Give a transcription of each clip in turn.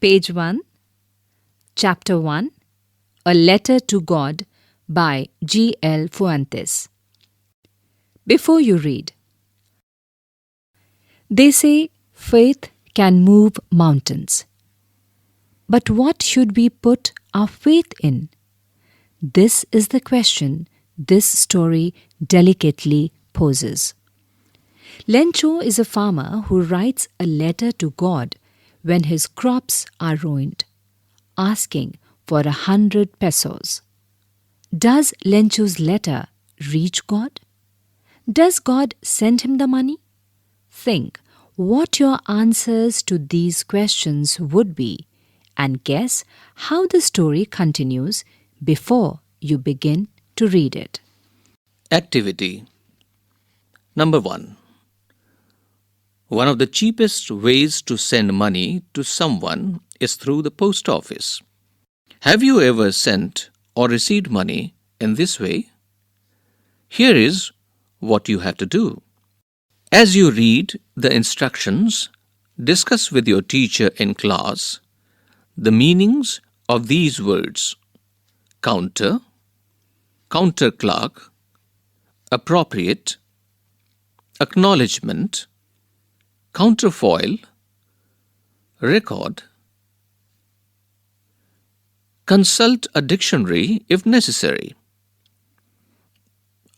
Page 1, Chapter 1, A Letter to God by G. L. Fuentes. Before you read, they say faith can move mountains. But what should we put our faith in? This is the question this story delicately poses. Lencho is a farmer who writes a letter to God when his crops are ruined, asking for 100 pesos. Does Lencho's letter reach God? Does God send him the money? Think what your answers to these questions would be and guess how the story continues before you begin to read it. Activity Number 1. One of the cheapest ways to send money to someone is through the post office. Have you ever sent or received money in this way? Here is what you have to do. As you read the instructions, discuss with your teacher in class the meanings of these words: counter, counter clerk, appropriate, acknowledgement, counterfoil, record. Consult a dictionary if necessary.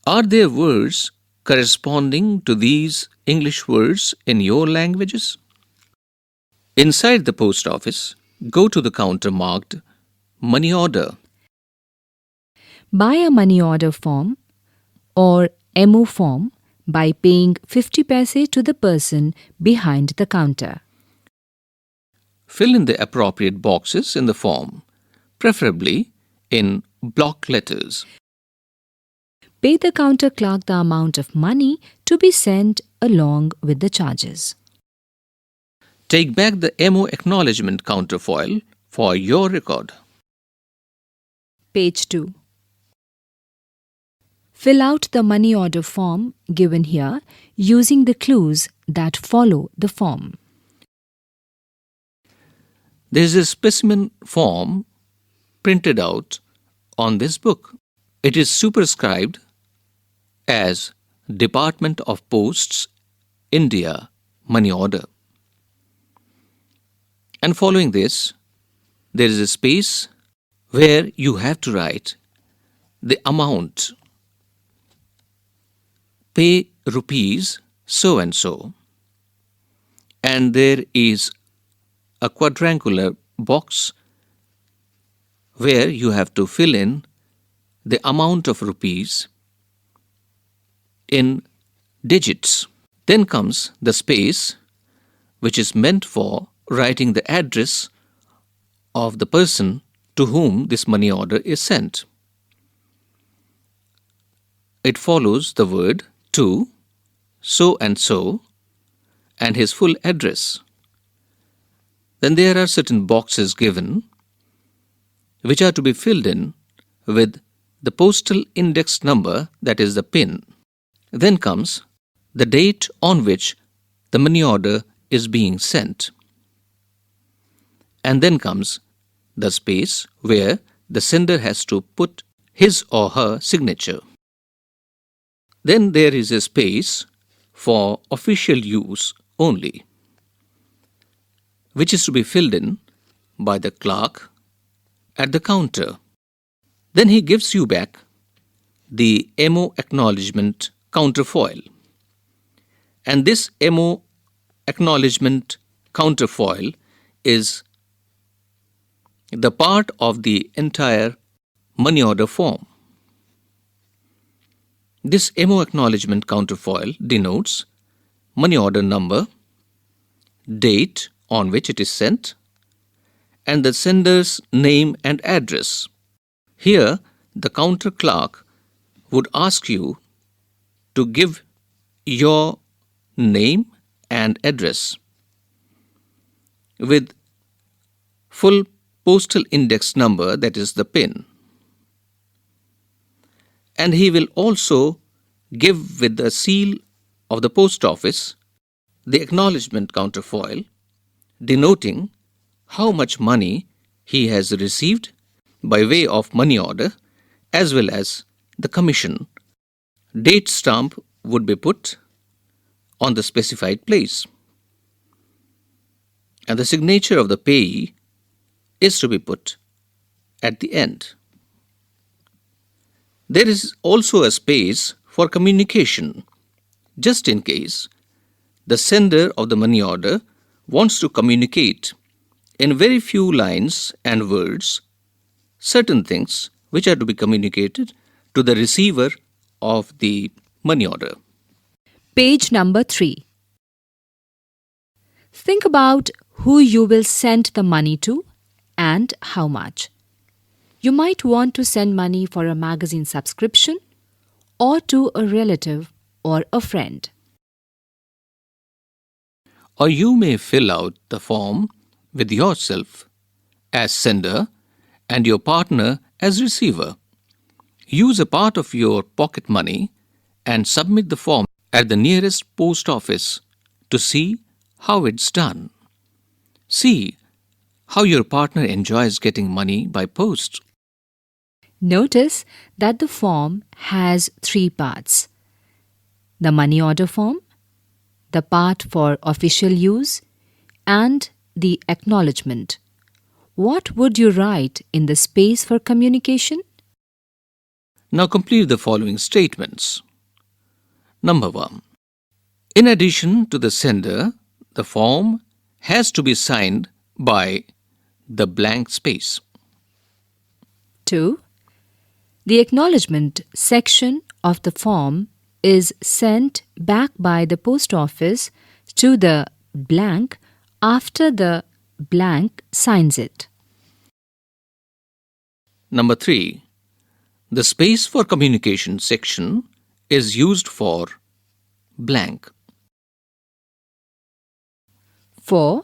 Are there words corresponding to these English words in your languages? Inside the post office, go to the counter marked Money Order. Buy a money order form or MO form by paying 50 paise to the person behind the counter. Fill in the appropriate boxes in the form, preferably in block letters. Pay the counter clerk the amount of money to be sent along with the charges. Take back the MO acknowledgement counterfoil for your record. Page 2. Fill out the money order form given here using the clues that follow the form. There is a specimen form printed out on this book. It is superscribed as Department of Posts, India, Money Order. And following this, there is a space where you have to write the amount. Pay rupees so and so. And there is a quadrangular box where you have to fill in the amount of rupees in digits. Then comes the space which is meant for writing the address of the person to whom this money order is sent. It follows the word to so and his full address. Then there are certain boxes given which are to be filled in with the postal index number, that is the PIN. Then comes the date on which the money order is being sent. And then comes the space where the sender has to put his or her signature. Then there is a space for official use only, which is to be filled in by the clerk at the counter. Then he gives you back the MO acknowledgement counterfoil. And this MO acknowledgement counterfoil is the part of the entire money order form. This MO acknowledgement counterfoil denotes money order number, date on which it is sent, and the sender's name and address. Here, the counter clerk would ask you to give your name and address with full postal index number, that is the PIN. And he will also give with the seal of the post office the acknowledgement counterfoil denoting how much money he has received by way of money order as well as the commission. Date stamp would be put on the specified place, and the signature of the payee is to be put at the end. There is also a space for communication, just in case the sender of the money order wants to communicate in very few lines and words certain things which are to be communicated to the receiver of the money order. Page number 3. Think about who you will send the money to and how much. You might want to send money for a magazine subscription or to a relative or a friend. Or you may fill out the form with yourself as sender and your partner as receiver. Use a part of your pocket money and submit the form at the nearest post office to see how it's done. See how your partner enjoys getting money by post. Notice that the form has 3 parts: the money order form, the part for official use, and the acknowledgement. What would you write in the space for communication? Now complete the following statements. Number 1. In addition to the sender, the form has to be signed by the blank space. 2. The acknowledgement section of the form is sent back by the post office to the blank after the blank signs it. Number 3. The space for communication section is used for blank. 4.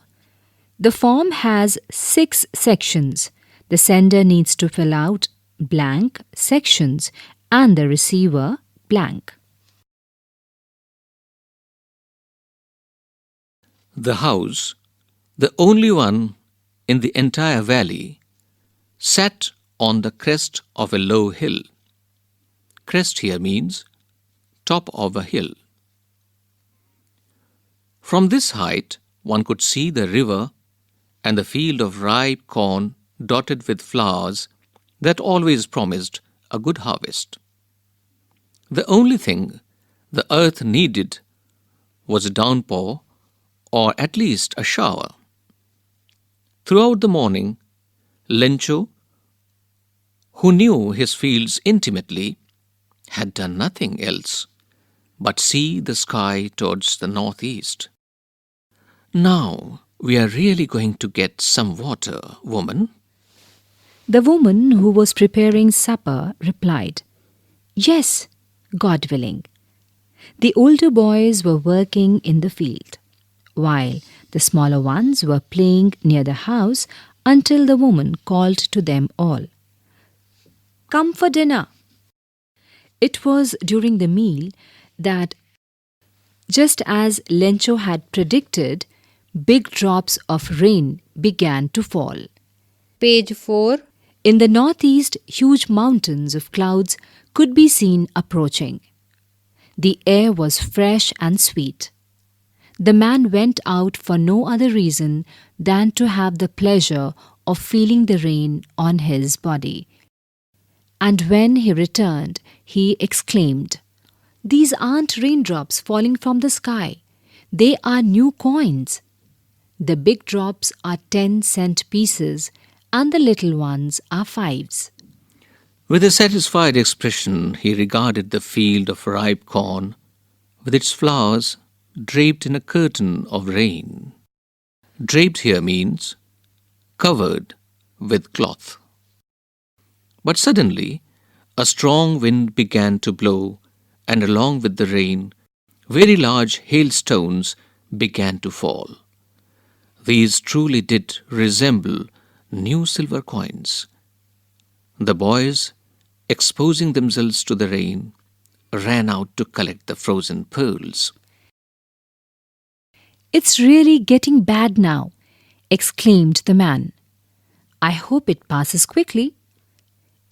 The form has 6 sections. The sender needs to fill out blank sections and the receiver blank. The house, the only one in the entire valley, sat on the crest of a low hill. Crest here means top of a hill. From this height, one could see the river and the field of ripe corn dotted with flowers that always promised a good harvest. The only thing the earth needed was a downpour or at least a shower. Throughout the morning, Lencho, who knew his fields intimately, had done nothing else but see the sky towards the northeast. Now we are really going to get some water, woman. The woman who was preparing supper replied, "Yes, God willing." The older boys were working in the field, while the smaller ones were playing near the house until the woman called to them all, "Come for dinner." It was during the meal that, just as Lencho had predicted, big drops of rain began to fall. Page 4. In the northeast, huge mountains of clouds could be seen approaching. The air was fresh and sweet. The man went out for no other reason than to have the pleasure of feeling the rain on his body. And when he returned, he exclaimed, "These aren't raindrops falling from the sky. They are new coins. The big drops are 10-cent pieces and the little ones are 5s. With a satisfied expression, he regarded the field of ripe corn with its flowers draped in a curtain of rain. Draped here means covered with cloth. But suddenly, a strong wind began to blow, and along with the rain, very large hailstones began to fall. These truly did resemble new silver coins. The boys, exposing themselves to the rain, ran out to collect the frozen pearls. "It's really getting bad now," exclaimed the man. "I hope it passes quickly."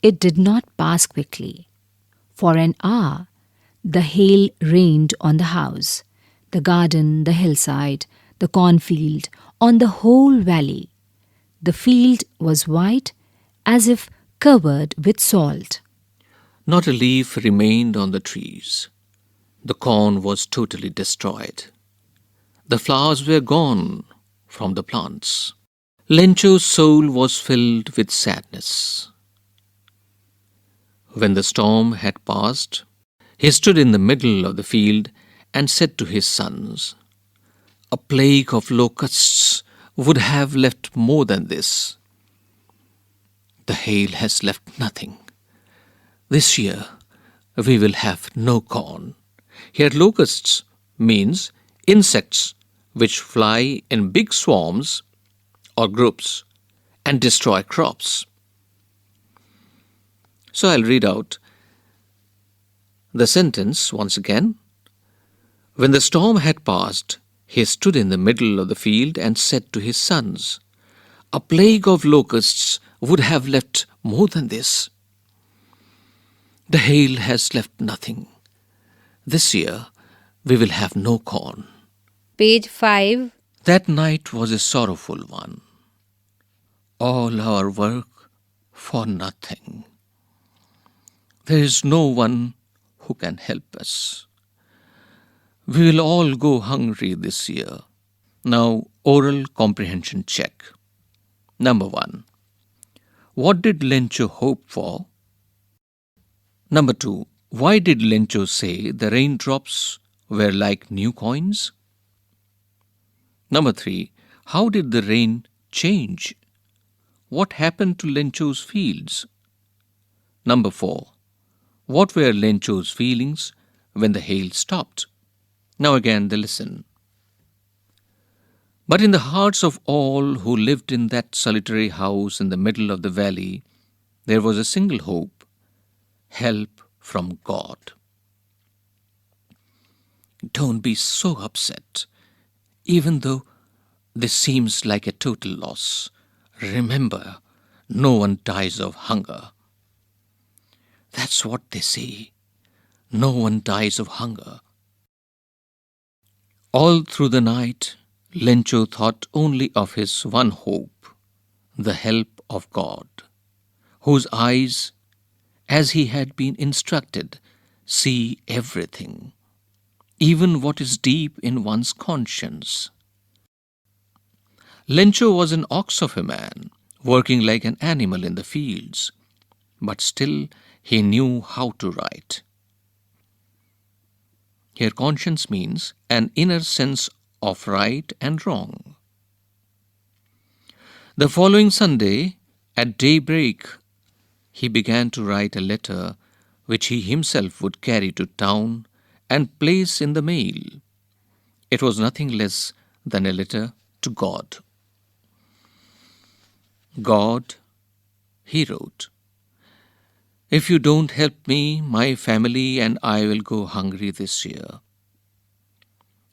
It did not pass quickly. For an hour, the hail rained on the house, the garden, the hillside, the cornfield, on the whole valley. The field was white as if covered with salt. Not a leaf remained on the trees. The corn was totally destroyed. The flowers were gone from the plants. Lencho's soul was filled with sadness. When the storm had passed, he stood in the middle of the field and said to his sons, "A plague of locusts would have left more than this. The hail has left nothing. This year we will have no corn." Here, locusts means insects which fly in big swarms or groups and destroy crops. So I'll read out the sentence once again. When the storm had passed, he stood in the middle of the field and said to his sons, "A plague of locusts would have left more than this. The hail has left nothing. This year we will have no corn." Page 5. That night was a sorrowful one. All our work for nothing. There is no one who can help us. We will all go hungry this year. Now, oral comprehension check. Number 1. What did Lencho hope for? Number 2. Why did Lencho say the raindrops were like new coins? Number 3. How did the rain change? What happened to Lencho's fields? Number 4. What were Lencho's feelings when the hail stopped? Now again the lesson. But in the hearts of all who lived in that solitary house in the middle of the valley, there was a single hope: help from God. Don't be so upset, even though this seems like a total loss. Remember, no one dies of hunger. That's what they say. No one dies of hunger. All through the night, Lencho thought only of his one hope, the help of God, whose eyes, as he had been instructed, see everything, even what is deep in one's conscience. Lencho was an ox of a man, working like an animal in the fields, but still he knew how to write. Here, conscience means an inner sense of right and wrong. The following Sunday, at daybreak, he began to write a letter which he himself would carry to town and place in the mail. It was nothing less than a letter to God. "God," he wrote, "if you don't help me, my family and I will go hungry this year.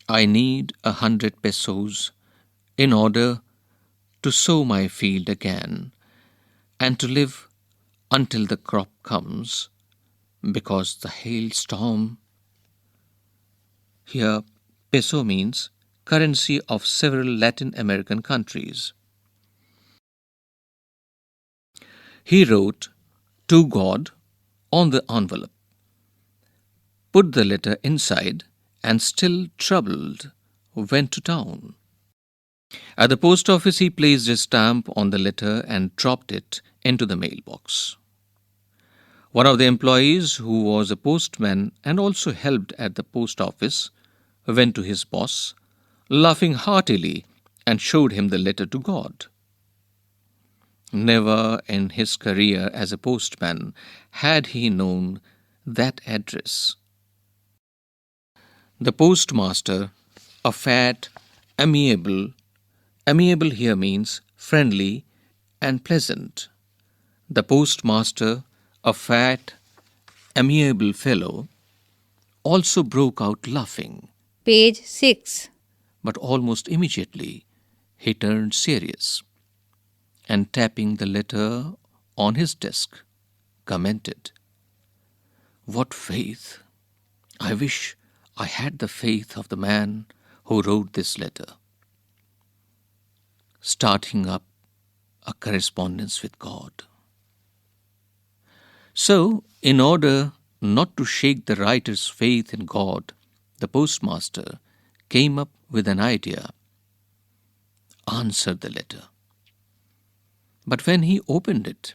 I need 100 pesos in order to sow my field again and to live until the crop comes, because the hailstorm." Here, peso means currency of several Latin American countries. He wrote to God on the envelope, put the letter inside, and still troubled, went to town. At the post office, he placed a stamp on the letter and dropped it into the mailbox. One of the employees, who was a postman and also helped at the post office, went to his boss, laughing heartily, and showed him the letter to God. Never in his career as a postman had he known that address. The postmaster, a fat, amiable here means friendly and pleasant. The postmaster, a fat, amiable fellow, also broke out laughing. Page 6. But almost immediately He turned serious and, tapping the letter on his desk, commented, "What faith! I wish I had the faith of the man who wrote this letter," starting up a correspondence with God. So, in order not to shake the writer's faith in God, the postmaster came up with an idea: answer the letter. But when he opened it,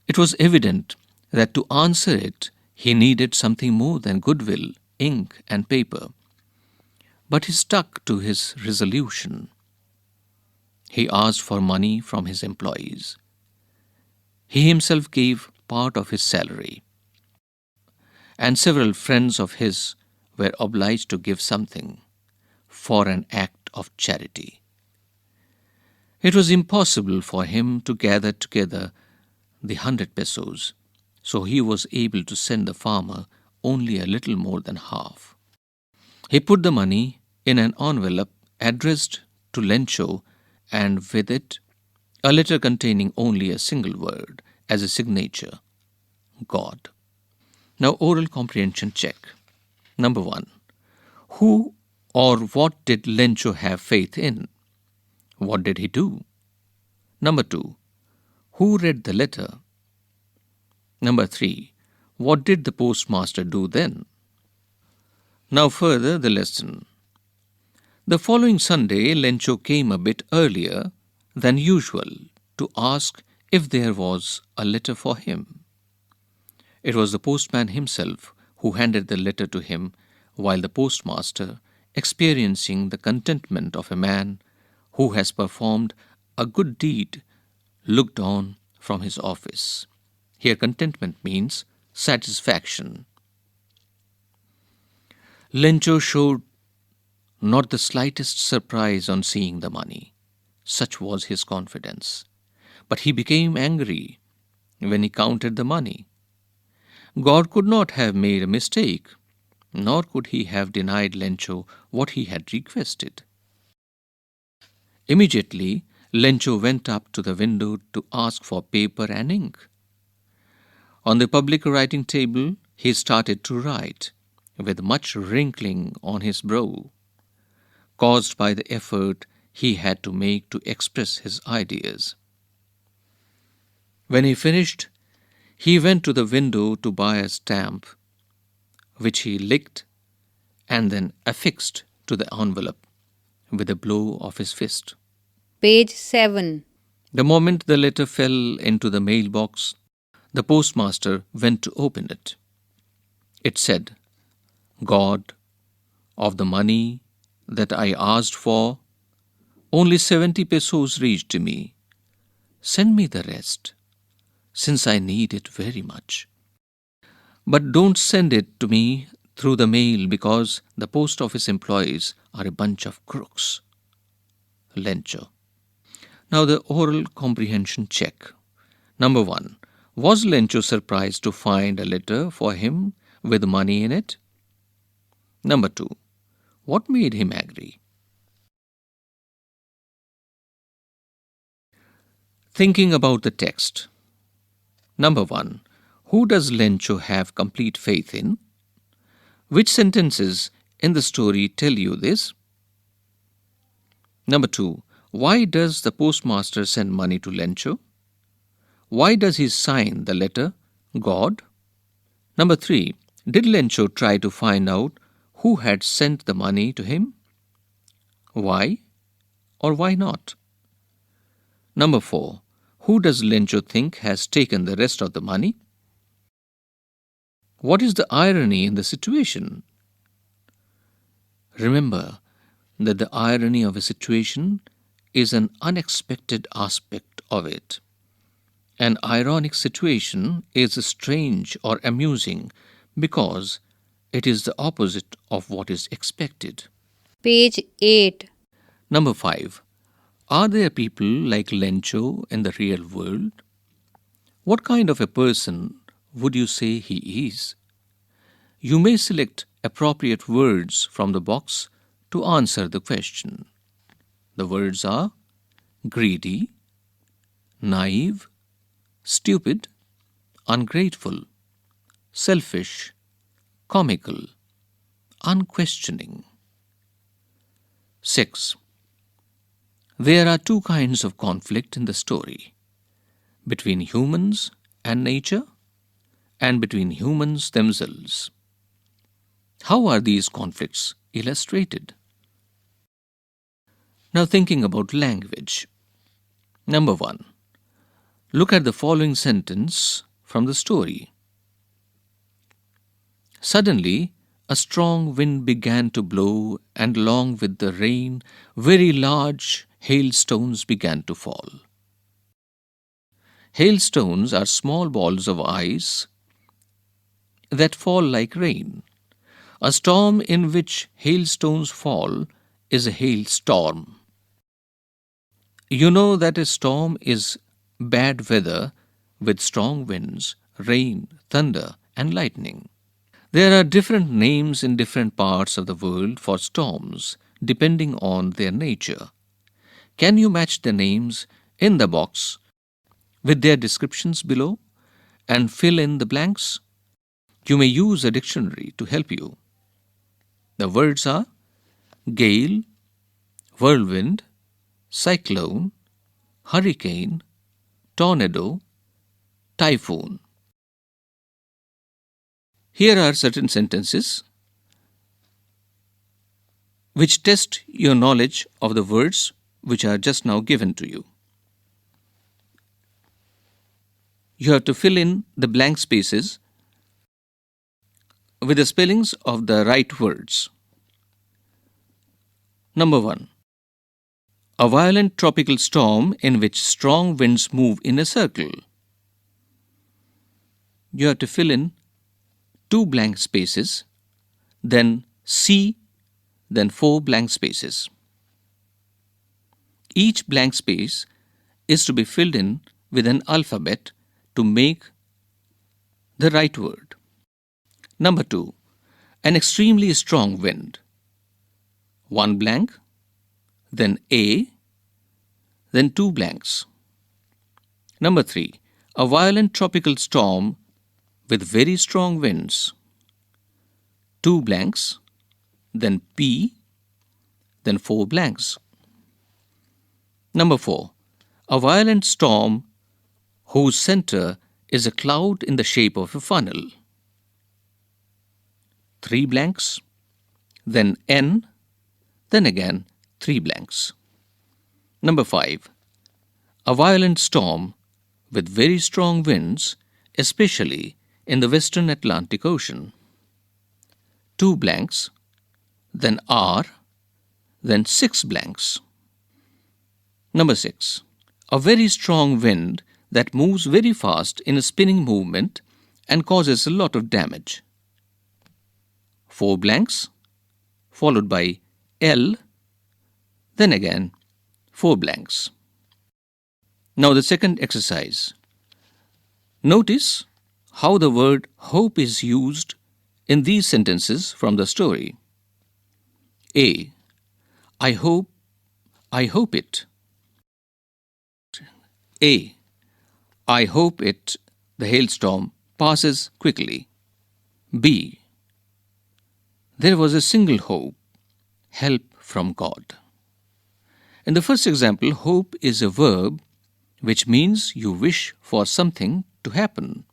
it was evident that to answer it, he needed something more than goodwill, ink, and paper. But he stuck to his resolution. He asked for money from his employees. He himself gave part of his salary, and several friends of his were obliged to give something for an act of charity. It was impossible for him to gather together the 100 pesos, so he was able to send the farmer only a little more than half. He put the money in an envelope addressed to Lencho, and with it a letter containing only a single word as a signature: God. Now, oral comprehension check. Number 1. Who or what did Lencho have faith in? What did he do? Number 2. Who read the letter? Number 3. What did the postmaster do then? Now further the lesson. The following Sunday, Lencho came a bit earlier than usual to ask if there was a letter for him. It was the postman himself who handed the letter to him, while the postmaster, experiencing the contentment of a man who has performed a good deed, looked on from his office. Here contentment means satisfaction. Lencho showed not the slightest surprise on seeing the money. Such was his confidence. But he became angry when he counted the money. God could not have made a mistake, nor could he have denied Lencho what he had requested. Immediately, Lencho went up to the window to ask for paper and ink. On the public writing table, he started to write, with much wrinkling on his brow, caused by the effort he had to make to express his ideas. When he finished, he went to the window to buy a stamp, which he licked and then affixed to the envelope with a blow of his fist. Page 7. The moment the letter fell into the mailbox, the postmaster went to open it. It said, "God, of the money that I asked for, only 70 pesos reached to me. Send me the rest, since I need it very much. But don't send it to me through the mail, because the post office employees are a bunch of crooks." Lencho. Now the oral comprehension check. Number 1. Was Lencho surprised to find a letter for him with money in it? Number 2. What made him angry? Thinking about the text. Number 1. Who does Lencho have complete faith in? Which sentences in the story tell you this? Number 2. Why does the postmaster send money to Lencho? Why does he sign the letter God? Number 3. Did Lencho try to find out who had sent the money to him? Why or why not? Number 4. Who does Lencho think has taken the rest of the money? What is the irony in the situation? Remember that the irony of a situation is an unexpected aspect of it. An ironic situation is strange or amusing because it is the opposite of what is expected. Page 8. Number 5. Are there people like Lencho in the real world? What kind of a person would you say he is? You may select appropriate words from the box to answer the question. The words are greedy, naive, stupid, ungrateful, selfish, comical, unquestioning. 6. There are two kinds of conflict in the story: between humans and nature, and between humans themselves. How are these conflicts illustrated? Now, thinking about language. Number 1. Look at the following sentence from the story. Suddenly, a strong wind began to blow, and along with the rain, very large hailstones began to fall. Hailstones are small balls of ice that fall like rain. A storm in which hailstones fall is a hailstorm. You know that a storm is bad weather with strong winds, rain, thunder, and lightning. There are different names in different parts of the world for storms, depending on their nature. Can you match the names in the box with their descriptions below and fill in the blanks? You may use a dictionary to help you. The words are gale, whirlwind, cyclone, hurricane, tornado, typhoon. Here are certain sentences which test your knowledge of the words which are just now given to you. You have to fill in the blank spaces with the spellings of the right words. Number 1. A violent tropical storm in which strong winds move in a circle. You have to fill in 2 blank spaces, then C, then 4 blank spaces. Each blank space is to be filled in with an alphabet to make the right word. Number 2. An extremely strong wind. 1 blank, then A, then 2 blanks. Number 3. A violent tropical storm with very strong winds. 2 blanks, then P, then 4 blanks. Number 4. A violent storm whose center is a cloud in the shape of a funnel. 3 blanks, then N, then again 3 blanks. Number 5. A violent storm with very strong winds, especially in the western Atlantic Ocean. 2 blanks, then R, then 6 blanks. Number 6. A very strong wind that moves very fast in a spinning movement and causes a lot of damage. 4 blanks, followed by L, then again 4 blanks. Now the second exercise. Notice how the word hope is used in these sentences from the story. A. I hope it. A. I hope it, the hailstorm, passes quickly. B. There was a single hope, help from God. In the first example, hope is a verb which means you wish for something to happen.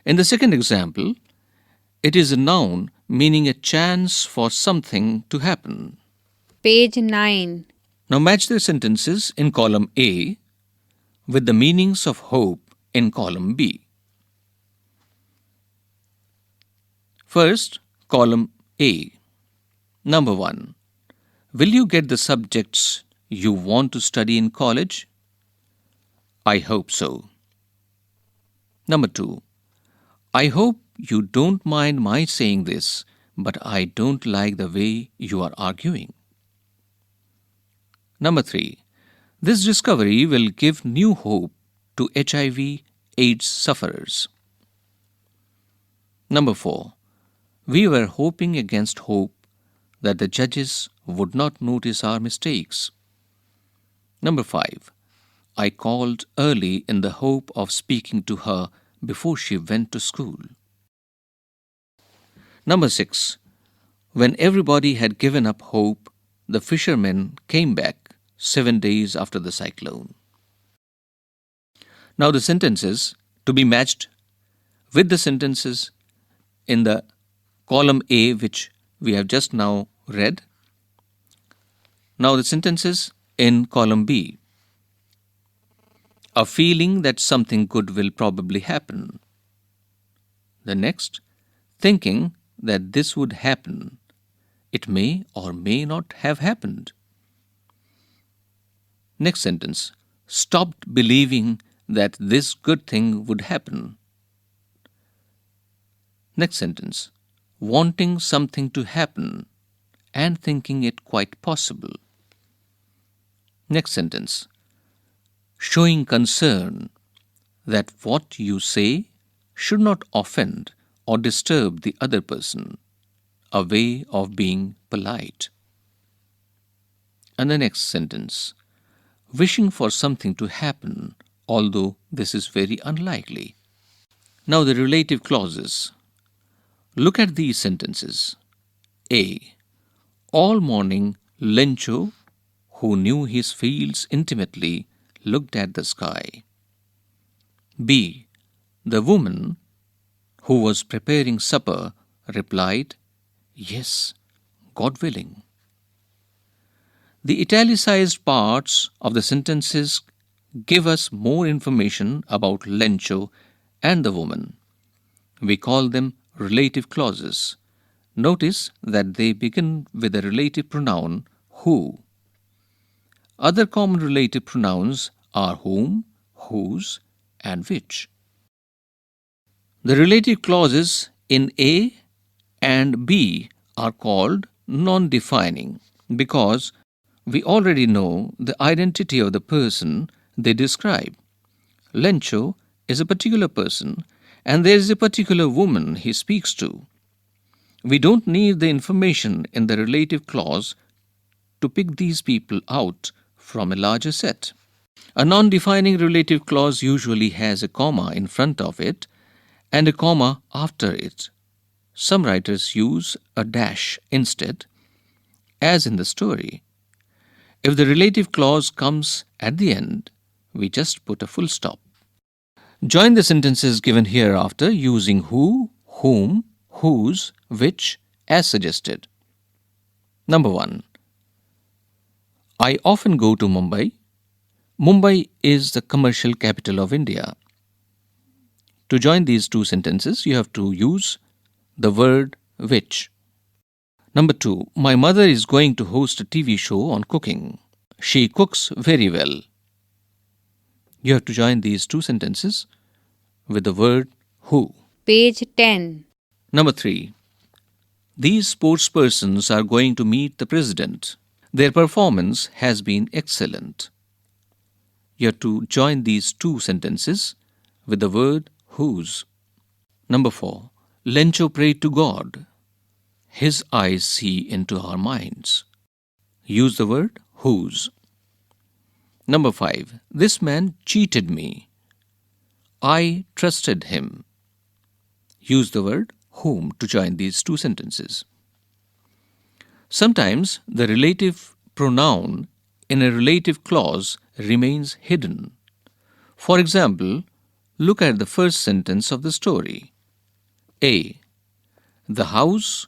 In the second example, it is a noun meaning a chance for something to happen. Page 9. Now match the sentences in column A with the meanings of hope in column B. First, column A. Number 1. Will you get the subjects you want to study in college? I hope so. Number 2. I hope you don't mind my saying this, but I don't like the way you are arguing. Number 3. This discovery will give new hope to HIV/AIDS sufferers. Number 4. We were hoping against hope that the judges would not notice our mistakes. Number 5. I called early in the hope of speaking to her before she went to school. Number 6. When everybody had given up hope, the fishermen came back 7 days after the cyclone. Now the sentences to be matched with the sentences in the column A, which we have just now read. Now the sentences in column B. A feeling that something good will probably happen. The next, thinking that this would happen. It may or may not have happened. Next sentence, stopped believing that this good thing would happen. Next sentence, wanting something to happen and thinking it quite possible. Next sentence, showing concern that what you say should not offend or disturb the other person, a way of being polite. And the next sentence, wishing for something to happen, although this is very unlikely. Now the relative clauses. Look at these sentences. A. All morning, Lencho, who knew his fields intimately, looked at the sky. B. The woman, who was preparing supper, replied, Yes, God willing. The italicized parts of the sentences give us more information about Lencho and the woman. We call them relative clauses. Notice that they begin with the relative pronoun who. Other common relative pronouns are whom, whose, and which. The relative clauses in A and B are called non-defining because we already know the identity of the person they describe. Lencho is a particular person and there is a particular woman he speaks to. We don't need the information in the relative clause to pick these people out from a larger set. A non-defining relative clause usually has a comma in front of it and a comma after it. Some writers use a dash instead, as in the story. If the relative clause comes at the end, we just put a full stop. Join the sentences given hereafter using who, whom, whose, which as suggested. Number 1. I often go to Mumbai. Mumbai is the commercial capital of India. To join these two sentences, you have to use the word which. Number 2. My mother is going to host a TV show on cooking. She cooks very well. You have to join these two sentences with the word who. Page 10. Number 3. These sportspersons are going to meet the president. Their performance has been excellent. You have to join these two sentences with the word whose. Number 4. Lencho prayed to God. His eyes see into our minds. Use the word whose. Number 5. This man cheated me. I trusted him. Use the word whom to join these two sentences. Sometimes the relative pronoun in a relative clause remains hidden. For example, look at the first sentence of the story. A. The house,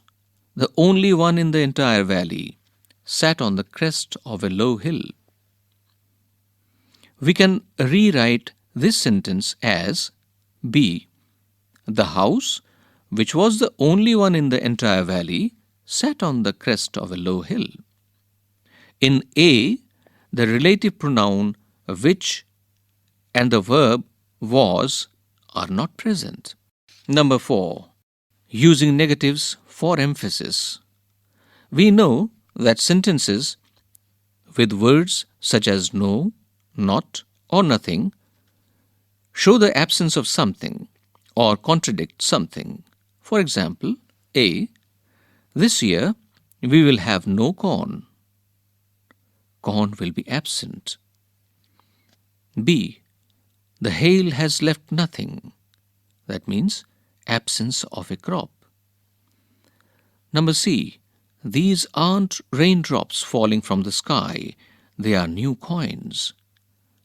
the only one in the entire valley, sat on the crest of a low hill. We can rewrite this sentence as B. The house, which was the only one in the entire valley, sat on the crest of a low hill. In A, the relative pronoun which and the verb was are not present. Number 4. Using negatives for emphasis. We know that sentences with words such as no, not, or nothing show the absence of something or contradict something. For example, A. This year, we will have no corn. Corn will be absent. B. The hail has left nothing. That means absence of a crop. Number C. These aren't raindrops falling from the sky, they are new coins.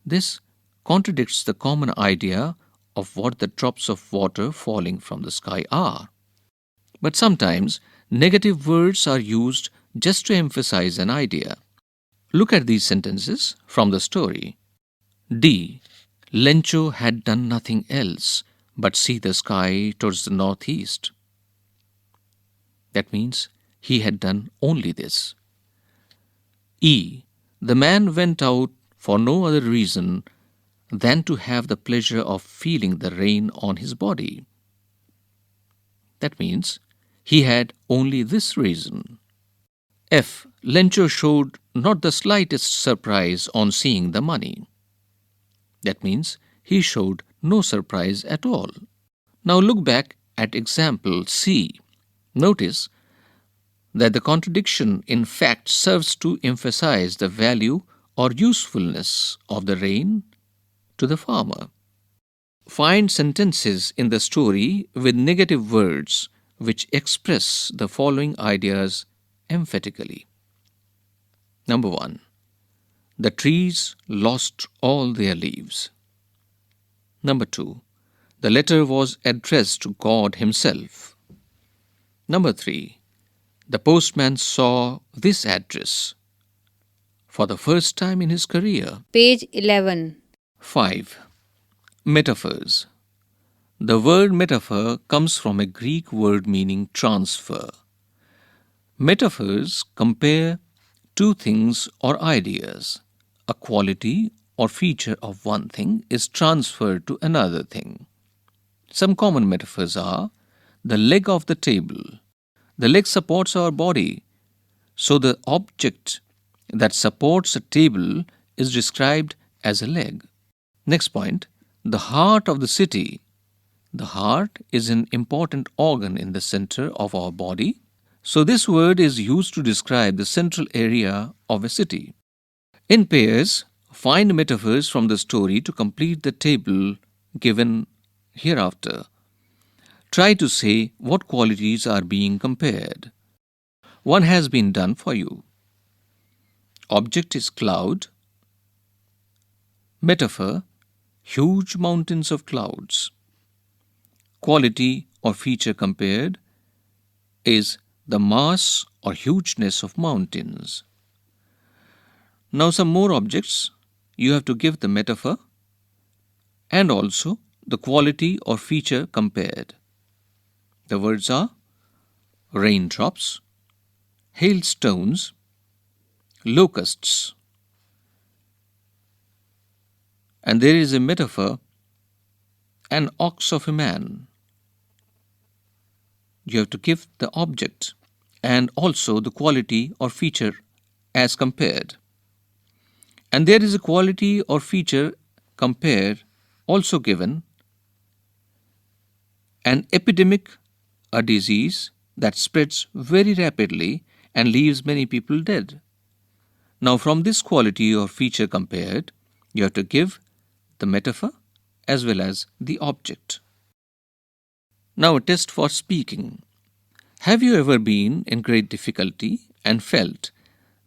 This contradicts the common idea of what the drops of water falling from the sky are. But sometimes negative words are used just to emphasize an idea. Look at these sentences from the story. D. Lencho had done nothing else but see the sky towards the northeast. That means he had done only this. E. The man went out for no other reason than to have the pleasure of feeling the rain on his body. That means he had only this reason. F. Lencho showed not the slightest surprise on seeing the money. That means he showed no surprise at all. Now look back at example C. Notice that the contradiction in fact serves to emphasize the value or usefulness of the rain to the farmer. Find sentences in the story with negative words which express the following ideas emphatically. Number 1. The trees lost all their leaves. Number 2. The letter was addressed to God Himself. Number 3. The postman saw this address for the first time in his career. Page 11. 5. Metaphors. The word metaphor comes from a Greek word meaning transfer. Metaphors compare two things or ideas. A quality or feature of one thing is transferred to another thing. Some common metaphors are the leg of the table. The leg supports our body, so the object that supports a table is described as a leg. Next point, the heart of the city. The heart is an important organ in the center of our body, so this word is used to describe the central area of a city. In pairs, find metaphors from the story to complete the table given hereafter. Try to say what qualities are being compared. One has been done for you. Object is cloud. Metaphor, huge mountains of clouds. Quality or feature compared is the mass or hugeness of mountains. Now some more objects. You have to give the metaphor and also the quality or feature compared. The words are raindrops, hailstones, locusts. And there is a metaphor, an ox of a man. You have to give the object and also the quality or feature as compared. And there is a quality or feature compared also given. An epidemic, a disease that spreads very rapidly and leaves many people dead. Now from this quality or feature compared, you have to give the metaphor as well as the object. Now a test for speaking. Have you ever been in great difficulty and felt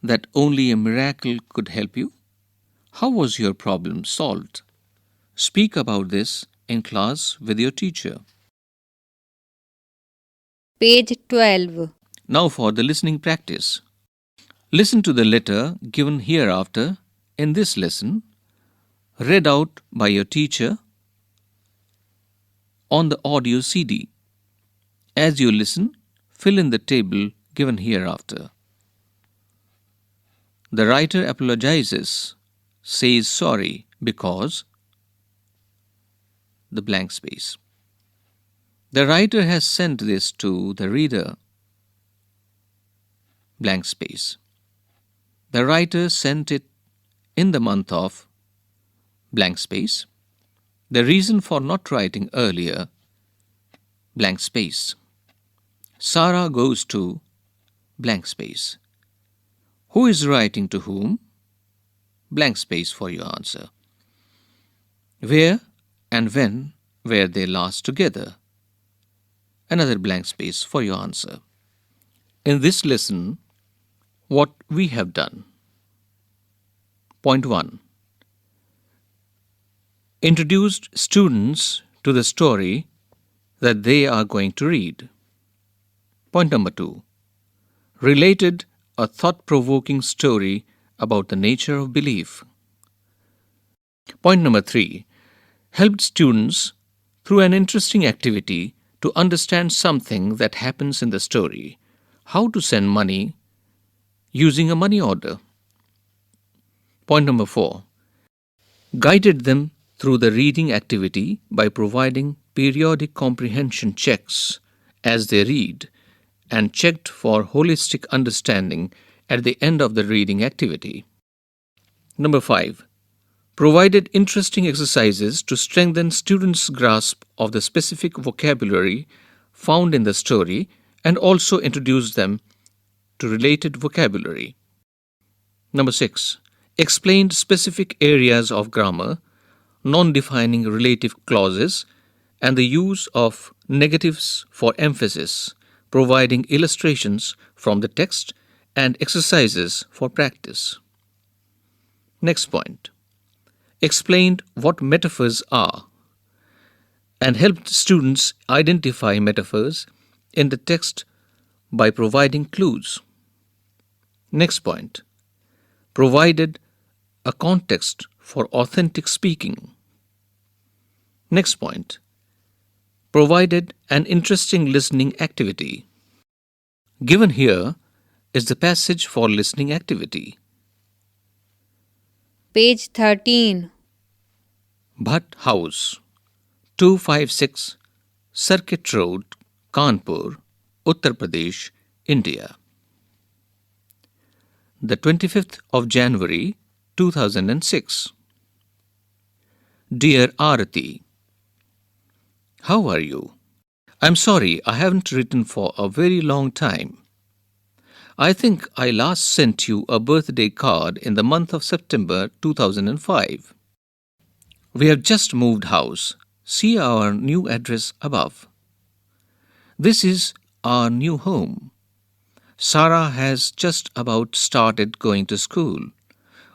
that only a miracle could help you? How was your problem solved? Speak about this in class with your teacher. Page 12. Now for the listening practice. Listen to the letter given hereafter in this lesson, read out by your teacher on the audio CD. As you listen, fill in the table given hereafter. The writer apologizes, says sorry because the blank space. The writer has sent this to the reader, blank space. The writer sent it in the month of blank space. The reason for not writing earlier, blank space. Sarah goes to blank space. Who is writing to whom? Blank space for your answer. Where and when were they last together? Another blank space for your answer. In this lesson, what we have done. Point 1. Introduced students to the story that they are going to read. Point number 2. Related a thought-provoking story about the nature of belief. Point number 3. Helped students through an interesting activity to understand something that happens in the story, how to send money using a money order. Point number 4. Guided them through the reading activity by providing periodic comprehension checks as they read and checked for holistic understanding at the end of the reading activity. Number 5. Provided interesting exercises to strengthen students' grasp of the specific vocabulary found in the story and also introduced them to related vocabulary. Number 6. Explained specific areas of grammar, non-defining relative clauses, and the use of negatives for emphasis, providing illustrations from the text and exercises for practice. Next point. Explained what metaphors are and helped students identify metaphors in the text by providing clues. Next point. Provided a context for authentic speaking. Next point. Provided an interesting listening activity. Given here is the passage for listening activity. Page 13. Bhatt House, 256 Circuit Road, Kanpur, Uttar Pradesh, India. The 25th of January, 2006. Dear Arati, how are you? I'm sorry I haven't written for a very long time. I think I last sent you a birthday card in the month of September 2005. We have just moved house. See our new address above. This is our new home. Sarah has just about started going to school.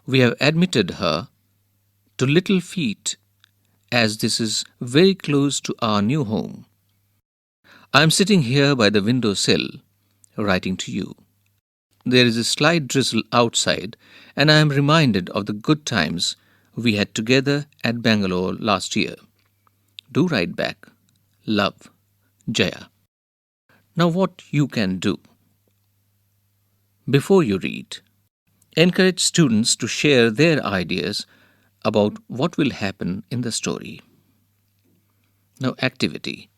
We have admitted her to Little Feet as this is very close to our new home. I am sitting here by the window sill, writing to you. There is a slight drizzle outside, and I am reminded of the good times we had together at Bangalore last year. Do write back. Love, Jaya. Now what you can do. Before you read, encourage students to share their ideas about what will happen in the story. Now activity.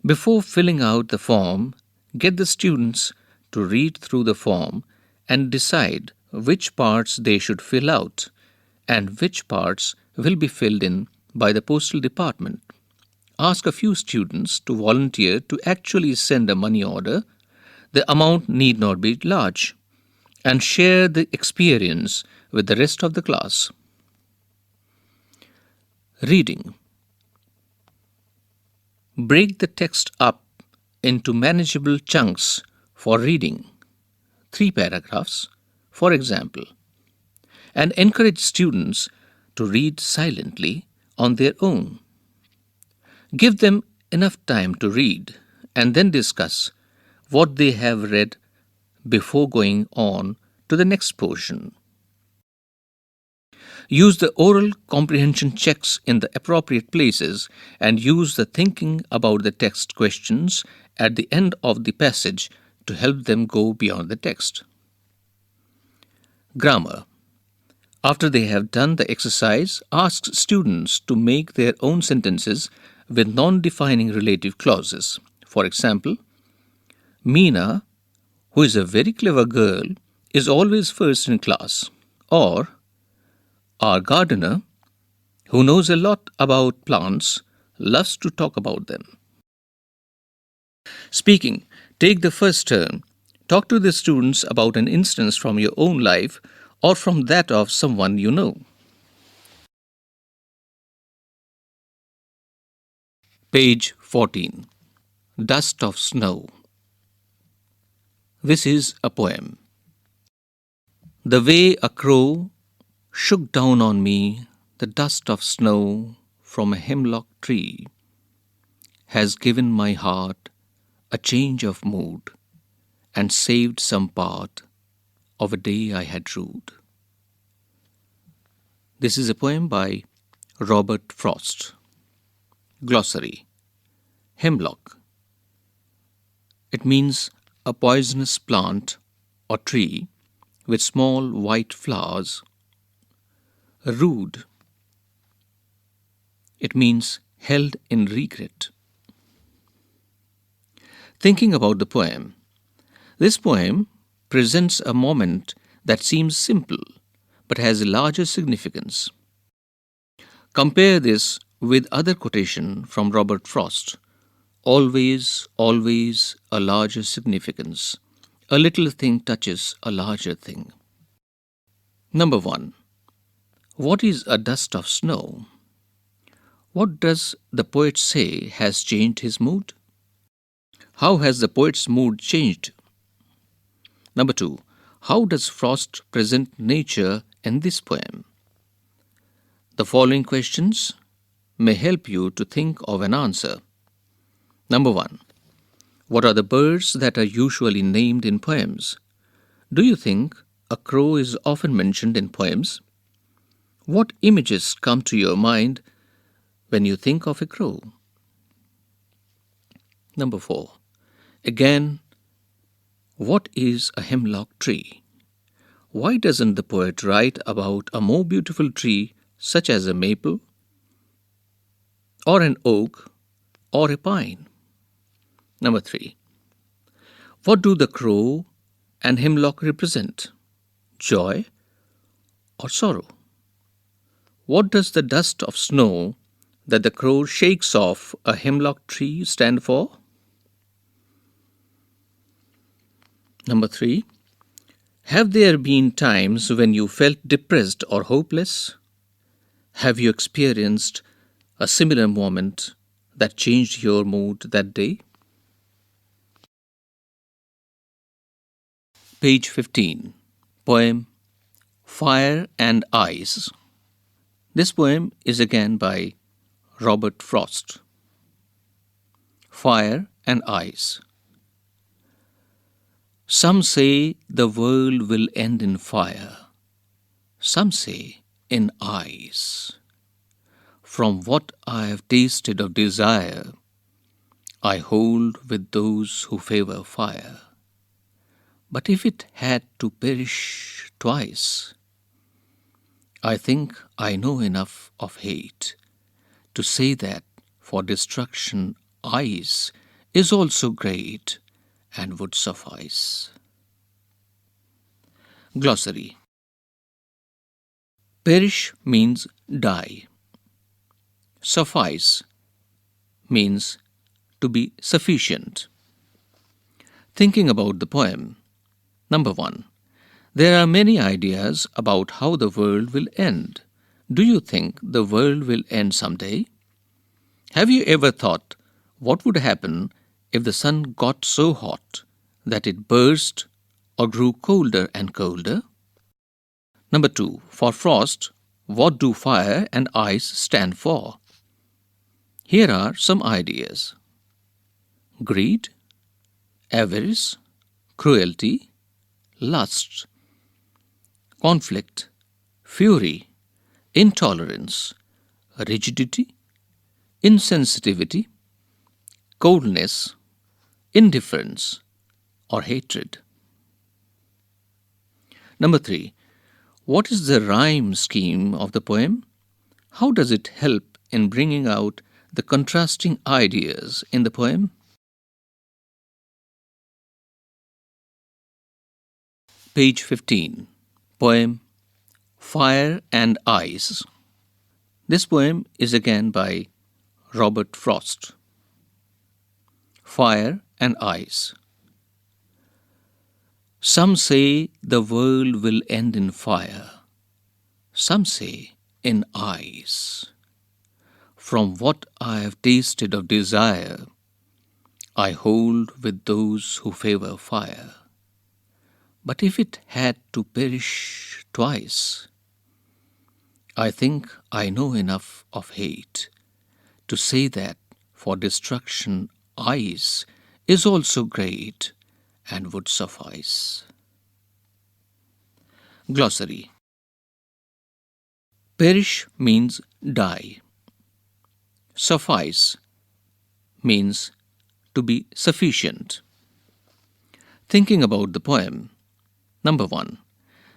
Before filling out the form, get the students to read through the form and decide which parts they should fill out and which parts will be filled in by the postal department. Ask a few students to volunteer to actually send a money order. The amount need not be large, and share the experience with the rest of the class. Reading. Break the text up into manageable chunks for reading, 3 paragraphs, for example, and encourage students to read silently on their own. Give them enough time to read and then discuss what they have read before going on to the next portion. Use the oral comprehension checks in the appropriate places and use the thinking about the text questions at the end of the passage to help them go beyond the text. Grammar. After they have done the exercise, ask students to make their own sentences with non-defining relative clauses. For example, Meena, who is a very clever girl, is always first in class. Or, our gardener, who knows a lot about plants, loves to talk about them. Speaking, take the first turn. Talk to the students about an instance from your own life or from that of someone you know. Page 14. Dust of Snow. This is a poem. The way a crow shook down on me the dust of snow from a hemlock tree has given my heart a change of mood and saved some part of a day I had rued. This is a poem by Robert Frost. Glossary. Hemlock. It means a poisonous plant or tree with small white flowers. Rude. It means held in regret. Thinking about the poem. This poem presents a moment that seems simple but has a larger significance. Compare this with other quotation from Robert Frost. Always, always a larger significance. A little thing touches a larger thing. Number 1. What is a dust of snow? What does the poet say has changed his mood? How has the poet's mood changed? Number 2. How does Frost present nature in this poem? The following questions may help you to think of an answer. Number 1. What are the birds that are usually named in poems? Do you think a crow is often mentioned in poems? What images come to your mind when you think of a crow? Number 4. Again, what is a hemlock tree? Why doesn't the poet write about a more beautiful tree such as a maple, or an oak, or a pine? Number 3. What do the crow and hemlock represent? Joy or sorrow? What does the dust of snow that the crow shakes off a hemlock tree stand for? Number 3. Have there been times when you felt depressed or hopeless? Have you experienced a similar moment that changed your mood that day? Page 15. Poem Fire and Ice. This poem is again by Robert Frost. Fire and Ice. Some say the world will end in fire. Some say in ice. From what I have tasted of desire, I hold with those who favor fire. But if it had to perish twice, I think I know enough of hate to say that for destruction ice is also great and would suffice. Glossary. Perish means die. Suffice means to be sufficient. Thinking about the poem. Number 1. There are many ideas about how the world will end. Do you think the world will end someday? Have you ever thought what would happen if the sun got so hot that it burst or grew colder and colder? Number 2. For Frost, what do fire and ice stand for? Here are some ideas. Greed, avarice, cruelty, lust, conflict, fury, intolerance, rigidity, insensitivity, coldness, indifference, or hatred. Number 3. What is the rhyme scheme of the poem? How does it help in bringing out the contrasting ideas in the poem? Page 15. Poem Fire and Ice. This poem is again by Robert Frost. Fire and Ice. Some say the world will end in fire. Some say in ice. From what I have tasted of desire, I hold with those who favor fire. But if it had to perish twice, I think I know enough of hate to say that for destruction ice is also great and would suffice. Glossary. Perish means die. Suffice means to be sufficient. Thinking about the poem. Number 1.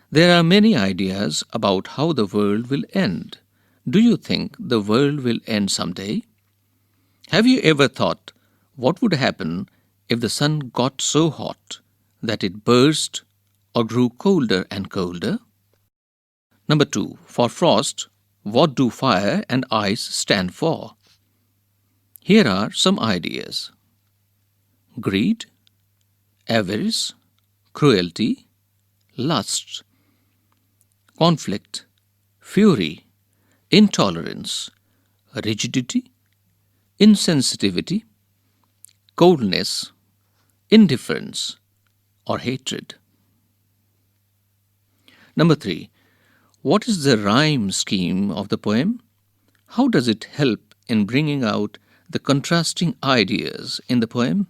There are many ideas about how the world will end. Do you think the world will end someday? Have you ever thought what would happen if the sun got so hot that it burst or grew colder and colder? Number 2. For frost, what do fire and ice stand for? Here are some ideas: greed, avarice, cruelty, lust, conflict, fury, intolerance, rigidity, insensitivity, coldness, indifference, or hatred. Number 3. What is the rhyme scheme of the poem? How does it help in bringing out the contrasting ideas in the poem?